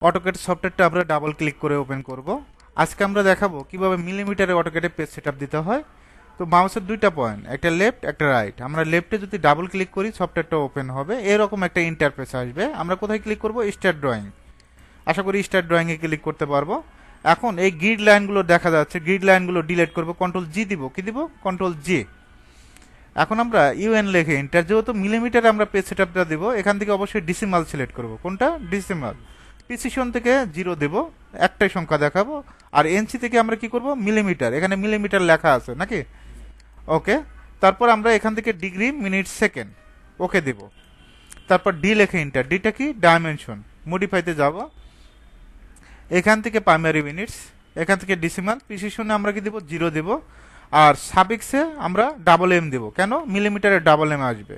AutoCAD সফটওয়্যারটা আমরা double click করে ওপেন করব। আজকে আমরা দেখাবো কিভাবে মিলিমিটারে অটোক্যাডে পেজ সেটআপ দিতে হয়। তো মাউসের দুইটা পয়েন্ট, একটা লেফট একটা রাইট। আমরা লেফটে যদি ডাবল ক্লিক করি সফটওয়্যারটা ওপেন হবে, এরকম একটা ইন্টারফেস আসবে। আমরা কোথায় ক্লিক করব? Start drawing. আশা করি স্টার্ট ড্রয়িংয়ে ক্লিক করতে পারবো। এখন এই গ্রিড লাইনগুলো দেখা যাচ্ছে, গ্রিড লাইনগুলো ডিলিট করব, কন্ট্রোল জি দিব। কি দিব? কন্ট্রোল জি। এখন আমরা ইউএন লিখে এন্টার, যেহেতু মিলিমিটারে আমরা পেজ সেটআপটা দেব, এখান থেকে অবশ্যই ডিসিমাল সিলেক্ট করব। কোনটা? ডিসিমাল। প্রিসিশন থেকে 0 দেব, একটাই সংখ্যা দেখাবো। আর এনসি থেকে আমরা কি করব? মিলিমিটার। এখানে মিলিমিটার লেখা আছে নাকি? ওকে। তারপর আমরা এখান থেকে ডিগ্রি, মিনিট, সেকেন্ড ওকে দেব। তারপর ডি লেখে এন্টার। ডিটা কি? ডাইমেনশন। মডিফাইতে যাব, এখান থেকে প্রাইমারি মিনিটস, এখান থেকে ডিসিমাল। প্রিসিশনে আমরা কি দেব? 0 দেব। আর সাবিক্সে আমরা ডাবল এম দেব। কেন? মিলিমিটারে ডাবল এম আসবে।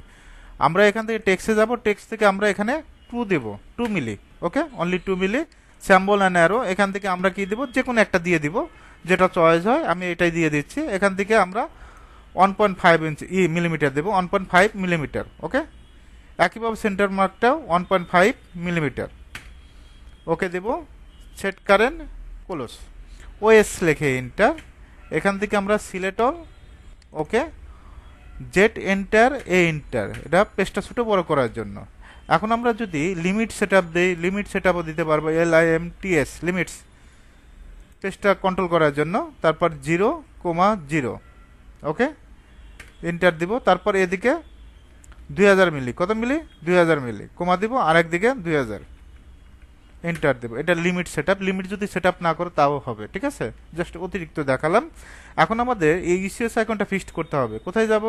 আমরা এখান থেকে টেক্সটে যাব, টেক্সট থেকে আমরা এখানে 2 দেব, 2 milli. Okay, only 2 milli. Symbol and arrow, এখান থেকে আমরা কি দেব? যে কোনো একটা দিয়ে দিব, যেটা চয়েস হয়। আমি এটাই দিয়ে দিচ্ছি। এখান থেকে আমরা 1.5 ইঞ্চি মিলিমিটার দেব, 1.5 মিলিমিটার। ওকে, একইভাবে সেন্টার মার্কটাও 1.5 মিলিমিটার। ওকে দেব। Set current close. ওএস লেখে এন্টার। এখান থেকে আমরা select all. Okay, Z enter, A enter, এটা পেজটা ছোট বড় করার জন্য। এখন আমরা যদি লিমিট সেটআপ দেই, লিমিট সেটআপও দিতে পারবো, LIMTS, লিমিটস, পেজটা কন্ট্রোল করার জন্য। তারপর 0,0। ওকে, এন্টার দিব। তারপর এদিকে 2000 মিলি, কত মিলি? 2000 মিলি, কমা দিব। আর একদিকে 2000, এন্টার দেবো। এটা লিমিট সেটআপ। লিমিট যদি সেটআপ না করো তাও হবে, ঠিক আছে? জাস্ট অতিরিক্ত দেখালাম। এখন আমাদের এই ইউসিএস আইকনটা ফিক্সড করতে হবে। কোথায় যাব?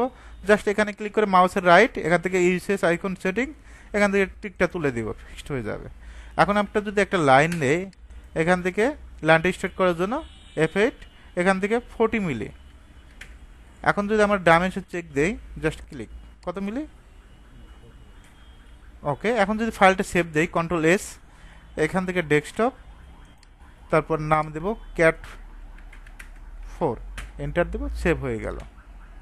জাস্ট এখানে ক্লিক করে মাউসের রাইট, এখান থেকে ইউসিএস আইকন সেটিং, এখান থেকে টিকটা তুলে দিব, ফিক্সড হয়ে যাবে। এখন আমরা যদি একটা লাইন দেই, এখান থেকে লাইনটা স্টার্ট করার জন্য F8, এখান থেকে 40 মিলি। এখন যদি আমরা ডাইমেনশন চেক দেই, জাস্ট ক্লিক, কত মিলি? ওকে। এখন যদি ফাইলটা সেভ দেই, কন্ট্রোল এস, এখান থেকে ডেস্কটপ, তারপর নাম দেব CAT 4, এন্টার দেব, সেভ হয়ে গেল।